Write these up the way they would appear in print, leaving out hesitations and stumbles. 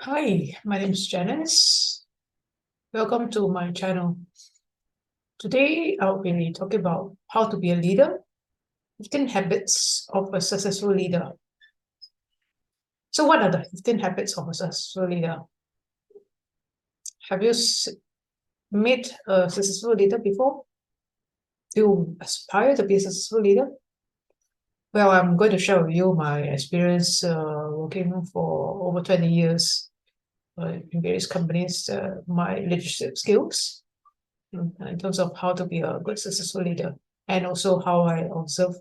Hi, my name is Janice. Welcome to my channel. Today, I'll be talking about how to be a leader, 15 habits of a successful leader. So what are the 15 habits of a successful leader? Have you met a successful leader before? Do you aspire to be a successful leader? Well, I'm going to share with you my experience working for over 20 years in various companies, my leadership skills, in terms of how to be a good successful leader, and also how I observe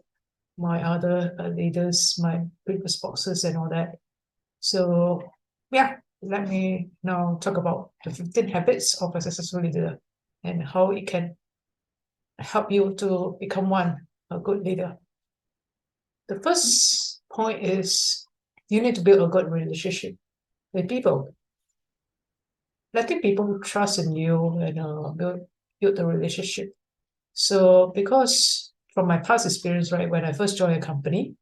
my other leaders, my previous bosses, and all that. So, yeah, let me now talk about the 15 habits of a successful leader and how it can help you to become a good leader. The first point is you need to build a good relationship with people. Letting people trust in you and build the relationship. So, because from my past experience, right, when I first joined a company,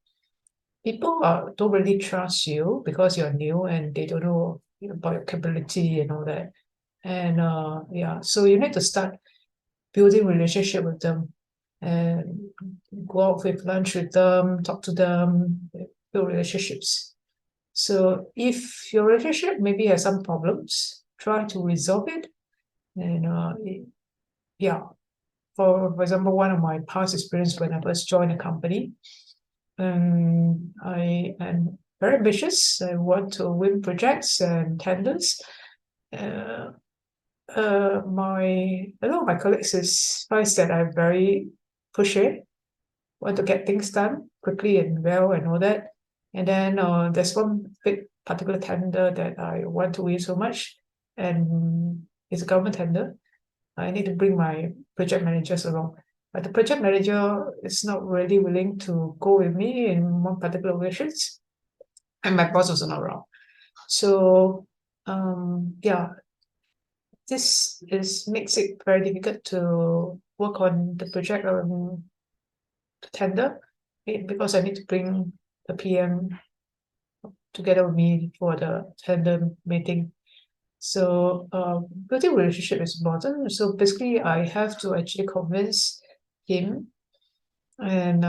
people don't really trust you because you're new and they don't know about your capability and all that. And so you need to start building relationship with them and go out with lunch with them, talk to them, build relationships. So if your relationship maybe has some problems, try to resolve it. And yeah, for example, one of my past experience when I first joined a company, I am very ambitious. I want to win projects and tenders. Uh, a lot of my colleagues finds that I'm very pushy, want to get things done quickly and well and all that. And then there's one big particular tender that I want to win so much, and it's a government tender. I need to bring my project managers along. But the project manager is not really willing to go with me in one particular wishes, and my boss was not around. So, this is makes it very difficult to work on the project or the tender because I need to bring the PM together with me for the tender meeting. So building relationship is important. So basically, I have to actually convince him, and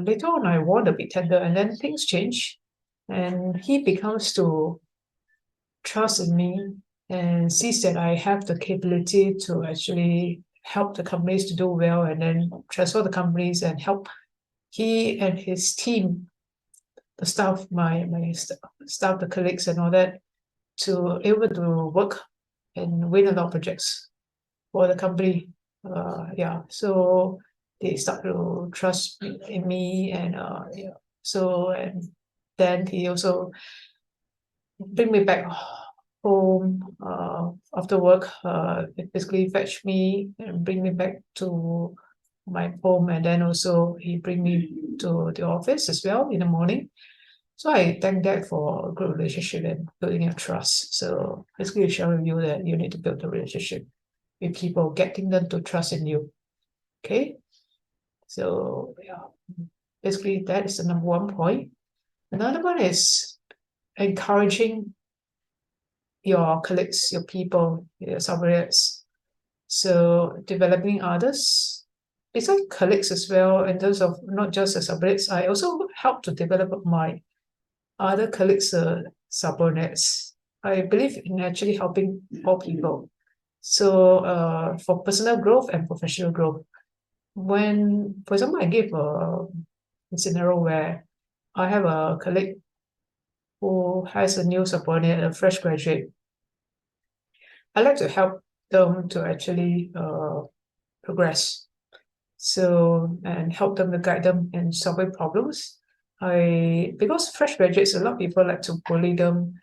later on, I won the big tender, and then things change, and he becomes to trust in me and sees that I have the capability to actually help the companies to do well, and then transfer the companies and help he and his team, the staff, my staff, the colleagues, and all that, to able to work and win a lot of projects for the company. So they start to trust in me, and and then he also bring me back home after work. Basically fetch me and bring me back to my home, and then also he bring me to the office as well in the morning. So I thank that for a good relationship and building a trust. So basically showing you that you need to build a relationship with people, getting them to trust in you. Okay. So basically that is the number one point. Another one is encouraging your colleagues, your people, your subordinates. So developing others, besides colleagues as well, in terms of not just the subordinates, I also help to develop my other colleagues, subordinates. I believe in actually helping all people. So for personal growth and professional growth, when, for example, I give a scenario where I have a colleague who has a new subordinate, a fresh graduate, I like to help them to actually progress. So, and help them to guide them in solving problems. Because fresh graduates, a lot of people like to bully them,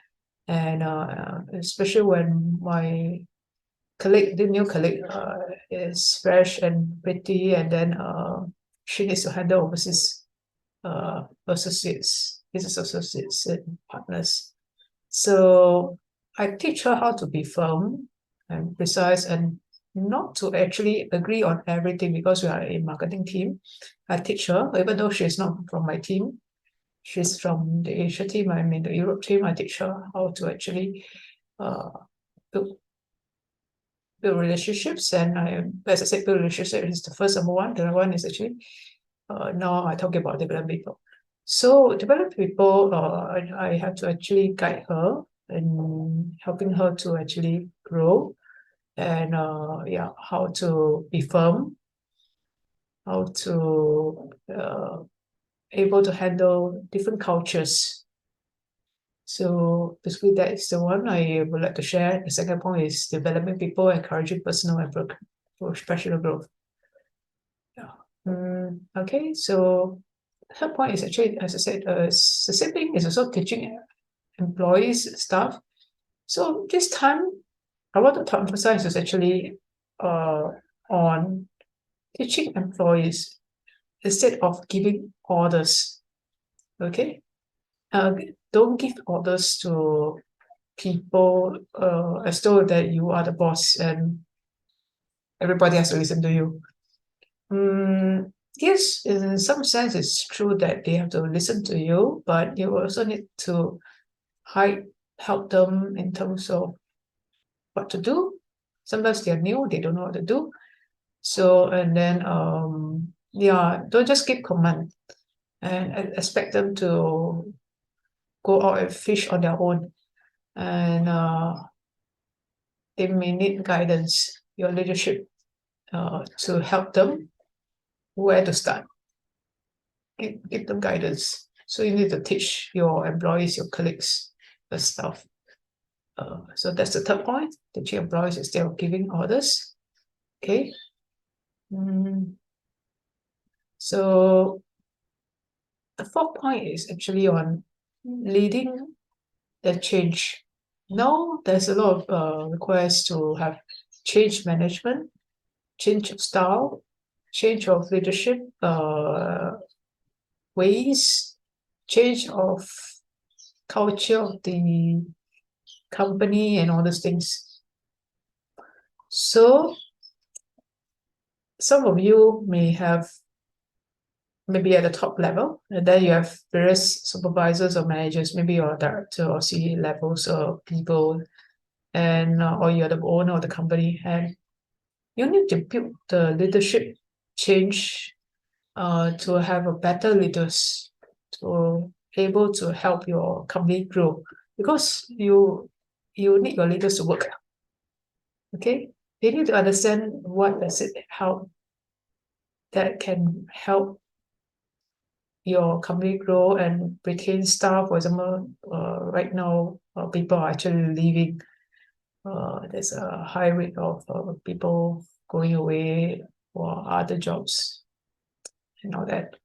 and especially when my colleague, the new colleague, is fresh and pretty, and then she needs to handle overseas associates, business associates and partners. So I teach her how to be firm and precise and not to actually agree on everything because we are a marketing team. I teach her, even though she's not from my team, she's from the Asia team, I'm in the Europe team. I teach her how to actually build relationships, and as I said, build relationships is the first number one. The other one is actually now I talk about develop people. So develop people, I have to actually guide her and helping her to actually grow, and how to be firm, how to able to handle different cultures. So basically that is the one I would like to share. The second point is developing people, encouraging personal and professional growth. Okay, so third point is actually, as I said, the same thing is also teaching employees, staff. So this time, I wanted to emphasize is actually on teaching employees instead of giving orders. Okay, don't give orders to people as though that you are the boss and everybody has to listen to you. Yes, in some sense, it's true that they have to listen to you, but you also need to help them in terms of what to do. Sometimes they're new, they don't know what to do. So, and then, don't just give command and expect them to go out and fish on their own. And they may need guidance, your leadership, to help them where to start. Give them guidance. So you need to teach your employees, your colleagues, the stuff. So that's the third point, teaching employees instead of giving orders. Okay. So the fourth point is actually on leading the change. Now there's a lot of requests to have change management, change of style, change of leadership ways, change of culture of the company and all those things. So some of you may have maybe at the top level, and then you have various supervisors or managers, maybe you're a director or CEO levels of people, and or you're the owner of the company, and you need to build the leadership change to have a better leaders to able to help your company grow, because you need your leaders to work. Okay, they need to understand what does it help that can help your company grow and retain staff. For example, right now people are actually leaving. There's a high rate of people going away for other jobs and all that.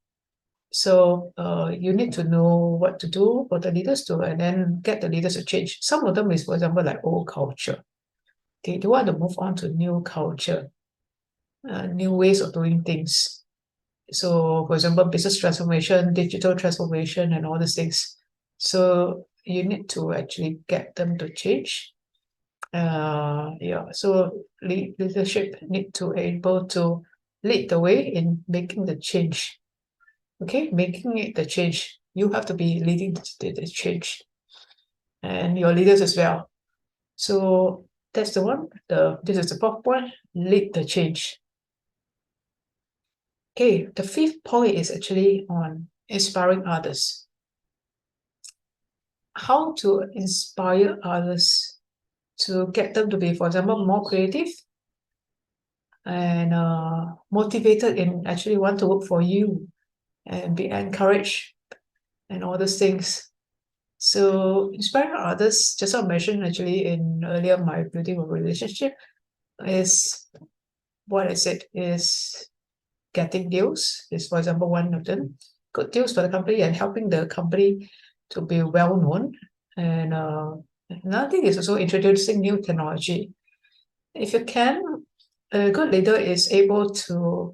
So you need to know what to do for the leaders to, and then get the leaders to change. Some of them is, for example, like old culture. They want to move on to new culture, new ways of doing things. So, for example, business transformation, digital transformation, and all these things. So you need to actually get them to change. So leadership need to able to lead the way in making the change. Okay, making it the change. You have to be leading the change, and your leaders as well. So that's the one. This is the fourth point. Lead the change. Okay, the fifth point is actually on inspiring others. How to inspire others to get them to be, for example, more creative and motivated and actually want to work for you and be encouraged and all those things. So inspiring others, just as I mentioned actually in earlier my building a relationship, is what I said is getting deals is, for example, one of them. Good deals for the company and helping the company to be well known. And another thing is also introducing new technology. If you can, a good leader is able to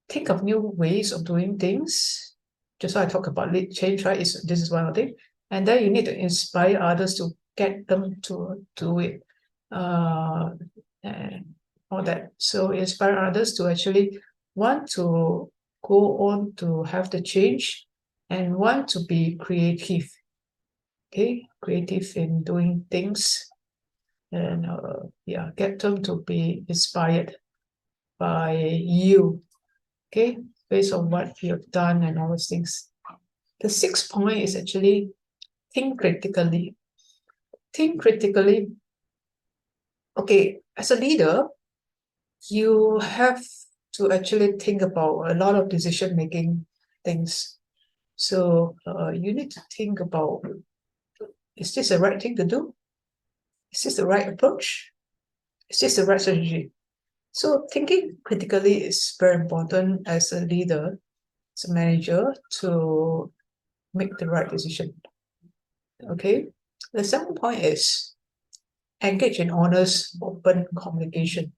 think of new ways of doing things. Just so I talk about lead change, right? This is one of the things. And then you need to inspire others to get them to do it. And all that. So inspire others to actually want to go on to have the change and want to be creative. Okay, creative in doing things. and yeah, get them to be inspired by you, okay, based on what you've done and all those things. The sixth point is actually think critically. Think critically. Okay, as a leader, you have to actually think about a lot of decision making things. So you need to think about, is this the right thing to do? Is this the right approach? Is this the right strategy? So thinking critically is very important as a leader, as a manager, to make the right decision. Okay. The second point is engage in honest, open communication.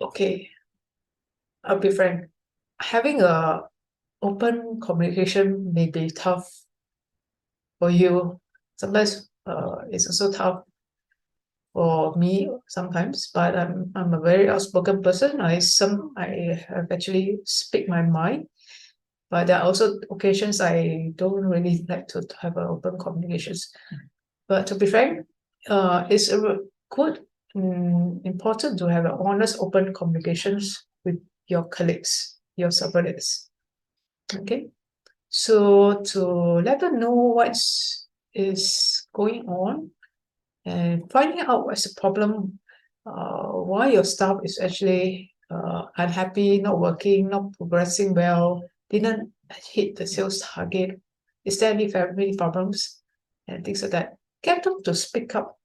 Okay. I'll be frank. Having a open communication may be tough for you. Sometimes it's also tough for me sometimes, but I'm a very outspoken person. I have actually speak my mind, but there are also occasions I don't really like to have an open communications. But to be frank, it's good, important to have an honest, open communications with your colleagues, your subordinates. Okay, so to let them know what is going on and finding out what's the problem, why your staff is actually unhappy, not working, not progressing well, didn't hit the sales target. Is there any family problems and things like that? Get them to speak up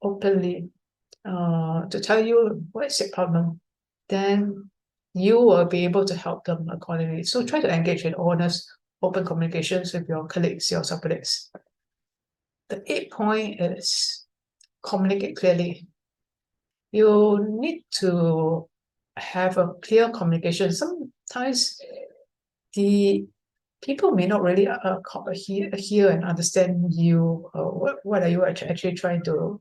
openly, to tell you what's the problem. Then you will be able to help them accordingly. So try to engage in honest, open communications with your colleagues, your subordinates. The 8th point is communicate clearly. You need to have a clear communication. Sometimes the people may not really hear and understand you. What are you actually trying to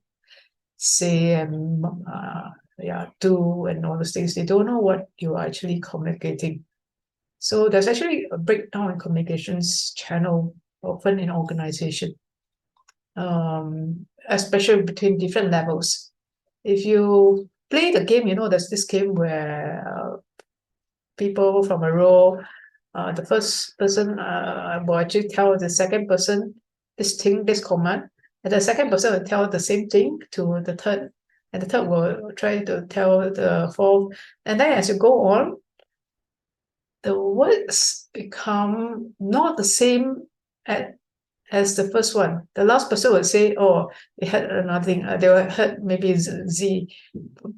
say and do and all those things? They don't know what you are actually communicating. So there's actually a breakdown in communications channel often in organization, especially between different levels. If you play the game, there's this game where people from a row, the first person will actually tell the second person this thing, this command, and the second person will tell the same thing to the third, and the third will try to tell the fourth, and then as you go on, the words become not the same as the first one. The last person will say, oh, they had nothing. They will heard maybe Z,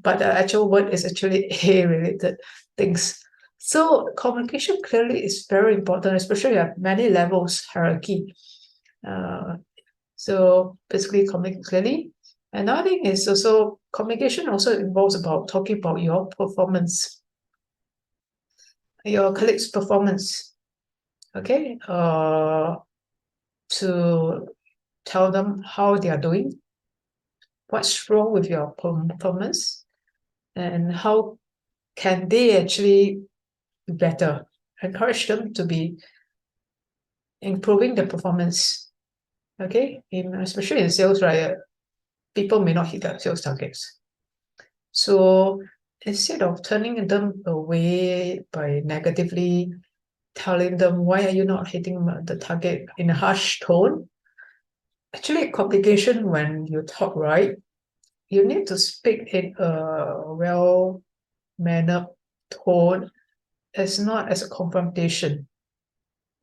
but the actual word is actually A related things. So communication clearly is very important, especially at many levels hierarchy. So basically communicate clearly. Another thing is also communication also involves about talking about your performance, your colleagues' performance. Okay. To tell them how they are doing, what's wrong with your performance, and how can they actually be better. Encourage them to be improving the performance. Okay, especially in sales, right? People may not hit their sales targets. So instead of turning them away by negatively telling them, why are you not hitting the target in a harsh tone? Actually, communication, when you talk right, you need to speak in a well-mannered tone. It's not as a confrontation.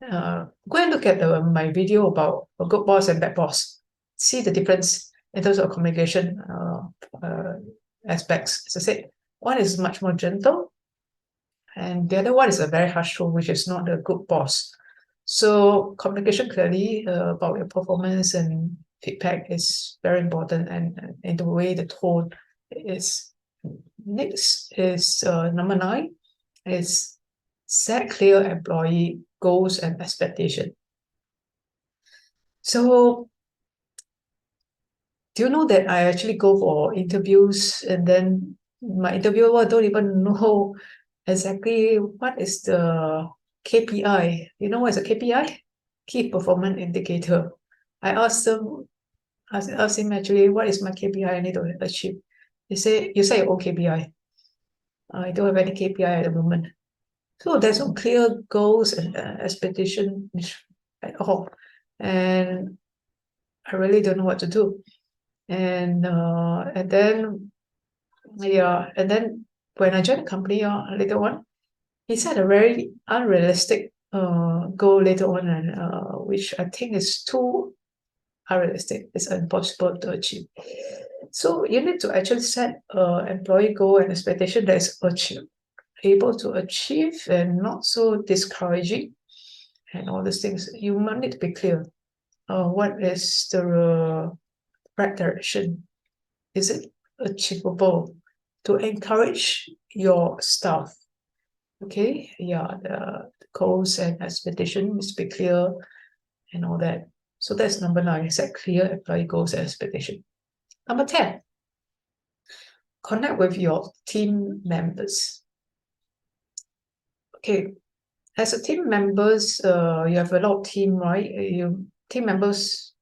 Go and look at my video about a good boss and bad boss. See the difference in terms of communication aspects. As I said, one is much more gentle, and the other one is a very harsh tone, which is not a good boss. So communication clearly about your performance and feedback is very important, and in the way the tone is. Next is number 9 is set clear employee goals and expectation. So do you know that I actually go for interviews, and then my interviewer don't even know exactly what is the KPI. You know what is a KPI? Key performance indicator. I asked them, ask him actually, what is my KPI I need to achieve? You say your own KPI. I don't have any KPI at the moment. So there's no clear goals and expectation at all. And I really don't know what to do. And then when I joined the company later on, he set a very unrealistic goal later on, and which I think is too unrealistic. It's impossible to achieve. So you need to actually set an employee goal and expectation that is able to achieve and not so discouraging, and all these things. You might need to be clear. What is the right direction? Is it achievable? To encourage your staff. Okay, the goals and expectation must be clear and all that. So that's number 9, set clear employee goals and expectation. Number 10, connect with your team members. Okay, as a team members, you have a lot of team, right? Team members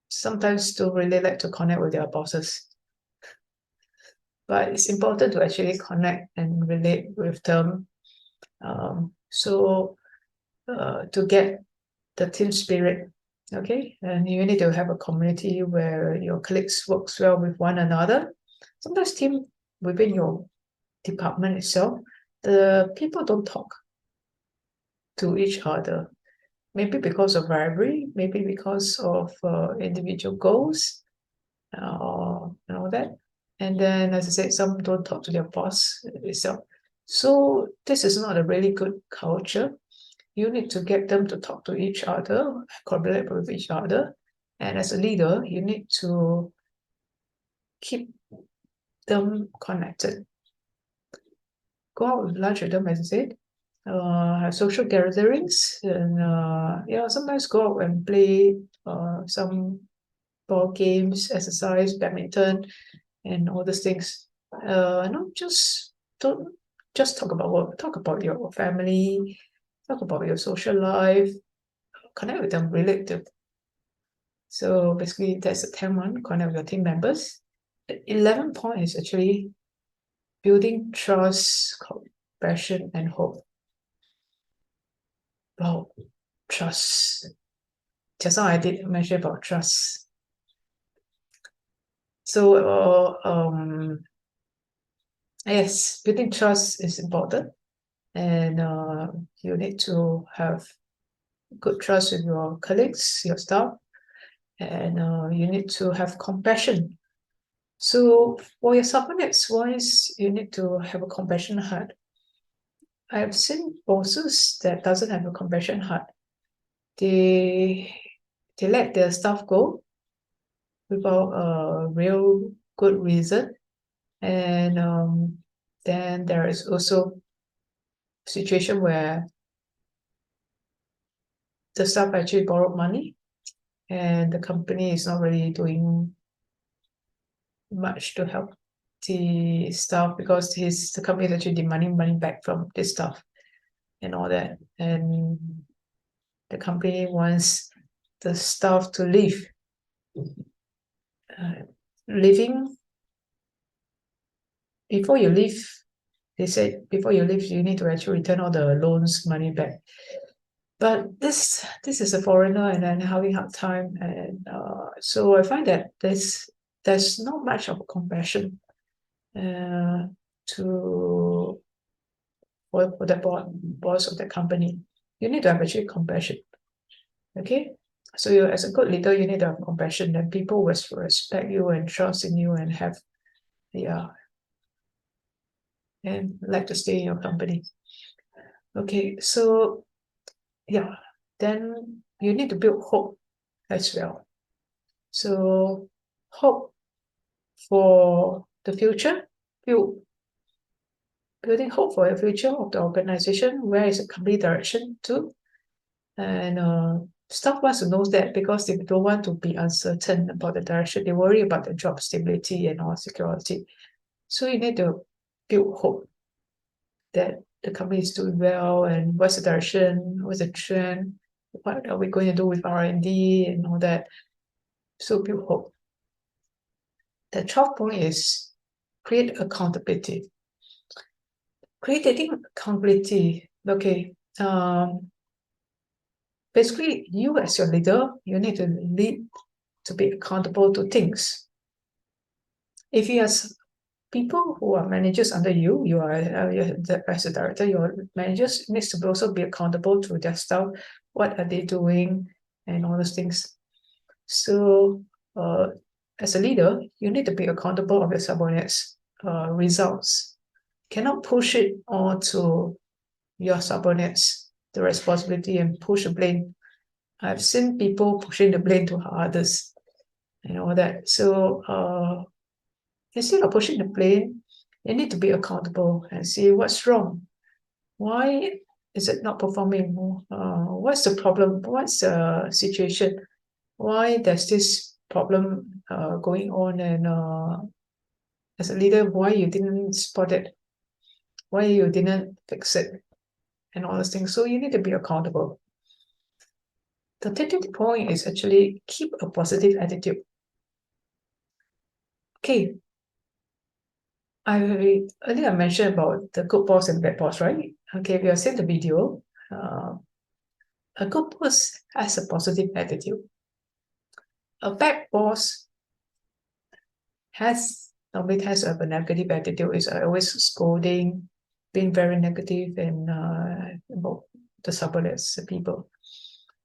sometimes don't really like to connect with their bosses. But it's important to actually connect and relate with them. To get the team spirit, okay? And you need to have a community where your colleagues works well with one another. Sometimes team within your department itself, the people don't talk to each other. Maybe because of rivalry, maybe because of individual goals, and all that. And then, as I said, some don't talk to their boss itself. So this is not a really good culture. You need to get them to talk to each other, collaborate with each other. And as a leader, you need to keep them connected. Go out with lunch with them, as I said. Have social gatherings, and sometimes go out and play some ball games, exercise, badminton, and all these things. Don't just talk about work. Talk about your family. Talk about your social life. Connect with them, relate to. So basically, that's the 10th one. Connect with your team members. The 11th point is actually building trust, compassion, and hope. Wow, trust. Just now I did mention about trust. So, yes, building trust is important, and you need to have good trust with your colleagues, your staff, and you need to have compassion. So for your subordinates wise, you need to have a compassion heart. I have seen bosses that doesn't have a compassion heart. They let their staff go without a real good reason, and then there is also a situation where the staff actually borrowed money, and the company is not really doing much to help the staff because the company is actually demanding money back from the staff and all that, and the company wants the staff to leave. Leaving before you leave, they said before you leave, you need to actually return all the loans money back. But this is a foreigner and then having hard time, and so I find that there's not much of compassion to for the boss of the company. You need to have actually compassion. Okay, so you as a good leader, you need to have compassion, and people will respect you and trust in you and have and like to stay in your company. Okay, so then you need to build hope as well. So hope for the future, building hope for the future of the organization. Where is the company direction to? And staff wants to know that because they don't want to be uncertain about the direction. They worry about the job stability and all security. So you need to build hope that the company is doing well, and what's the direction, what's the trend, what are we going to do with R&D and all that. So build hope. The 12th point is create accountability. Creating accountability, okay. Basically, you as your leader, you need to lead to be accountable to things. If you have people who are managers under you, you are as a director, your managers needs to also be accountable to their staff. What are they doing and all those things. So as a leader, you need to be accountable of your subordinates' results. Cannot push it all to your subordinates, the responsibility, and push the blame. I've seen people pushing the blame to others and all that. So instead of pushing the blame, you need to be accountable and see what's wrong. Why is it not performing? What's the problem? What's the situation? Why there's this problem going on? And as a leader, why you didn't spot it? Why you didn't fix it? And all those things. So you need to be accountable. The 13th point is actually keep a positive attitude. Okay. Earlier I mentioned about the good boss and bad boss, right? Okay, we have seen the video. A good boss has a positive attitude. A bad boss normally has a negative attitude, is always scolding, being very negative and about the subordinates, the people.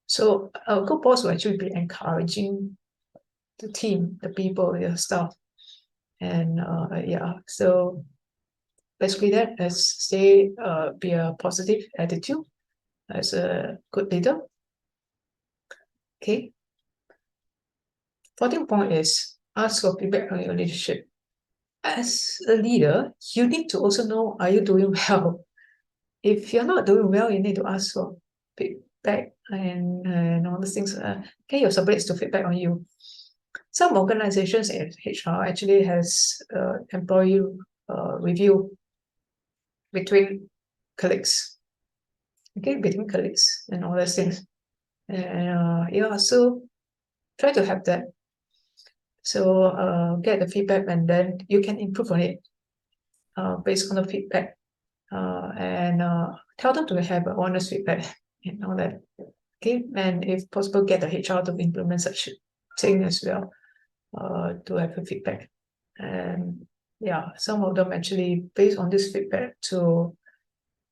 So a good boss will actually be encouraging the team, the people, the staff. And so basically that is be a positive attitude as a good leader. Okay. 14th point is ask for feedback on your leadership. As a leader, you need to also know, are you doing well? If you're not doing well, you need to ask for feedback and all those things. Get your subordinates to feedback on you. Some organizations in HR actually has employee review between colleagues. Okay, between colleagues and all those things. And so try to have that. So get the feedback and then you can improve on it based on the feedback. And tell them to have honest feedback and all that. Okay, and if possible, get the HR to implement such thing as well to have a feedback. And yeah, some of them actually based on this feedback to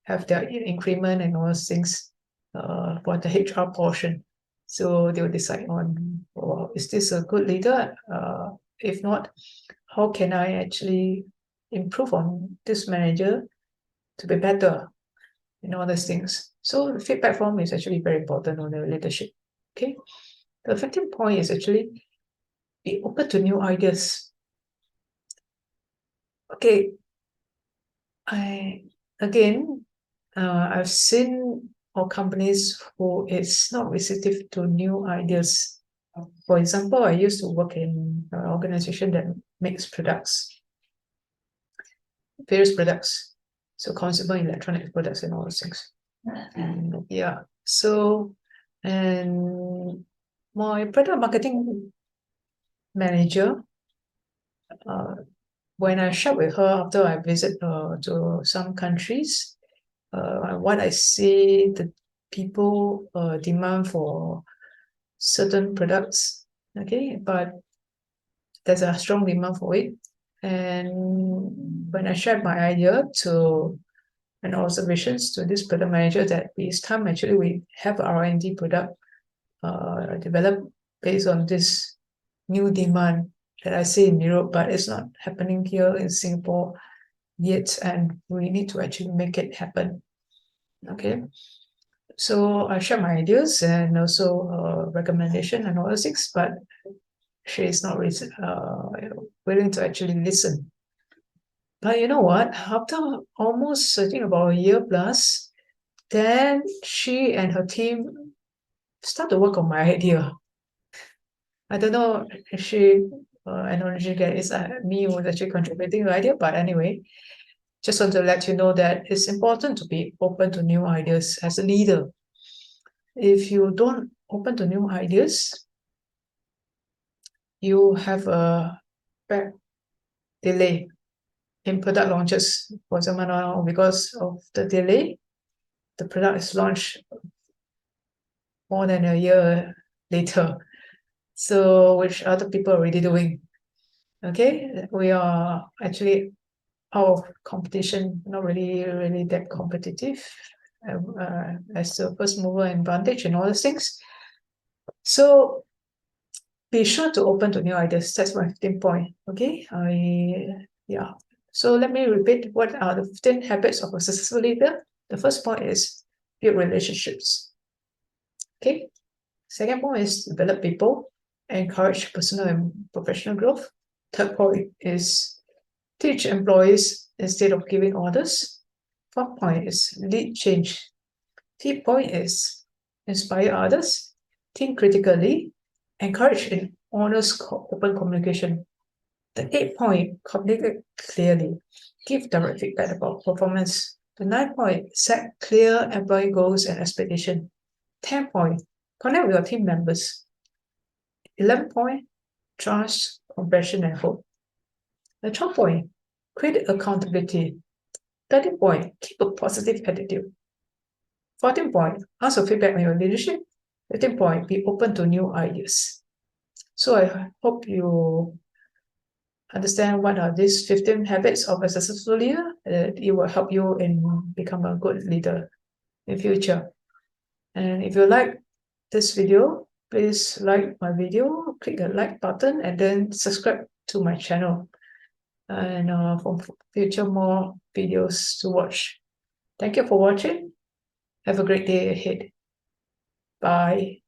have their increment and all those things for the HR portion. So they will decide on, is this a good leader? If not, how can I actually improve on this manager to be better and all those things. So the feedback form is actually very important on the leadership. Okay. The 15th point is actually be open to new ideas. Okay. I've seen our companies who is not receptive to new ideas. For example, I used to work in an organization that makes various products. So consumer electronic products and all those things. And and my product marketing manager, when I share with her after I visit to some countries, what I see the people demand for certain products, okay, but there's a strong demand for it. And when I shared my idea and observations to this product manager that this time actually we have R&D product developed based on this new demand that I see in Europe, but it's not happening here in Singapore yet, and we need to actually make it happen. Okay, so I share my ideas and also recommendation and all those things, but she is not willing to actually listen. But you know what? After almost, I think about a year plus, then she and her team start to work on my idea. I don't know if she acknowledged that it's me who was actually contributing the idea, but anyway, just want to let you know that it's important to be open to new ideas as a leader. If you don't open to new ideas, you have a back delay in product launches. For example, now because of the delay, the product is launched more than a year later. So which other people are already doing? Okay, we are actually out of competition, not really that competitive as the first mover advantage and all those things. So be sure to open to new ideas. That's my 15 point. Okay, yeah. So let me repeat, what are the 15 habits of a successful leader? The first point is build relationships. Okay. Second point is develop people, encourage personal and professional growth. Third point is teach employees instead of giving orders. Fourth point is lead change. Fifth point is inspire others, think critically, encourage and honest open communication. The 8th point, communicate clearly, give direct feedback about performance. The 9th point, set clear employee goals and expectations. 10th point, connect with your team members. 11th point, trust, compassion, and hope. The 12th point, create accountability. 13th point, keep a positive attitude. 14th point, ask for feedback on your leadership. 15th point, be open to new ideas. So I hope you understand what are these 15 habits of a successful leader. It will help you in become a good leader in future. And if you like this video, please like my video, click the like button, and then subscribe to my channel. And for future more videos to watch. Thank you for watching. Have a great day ahead. Bye.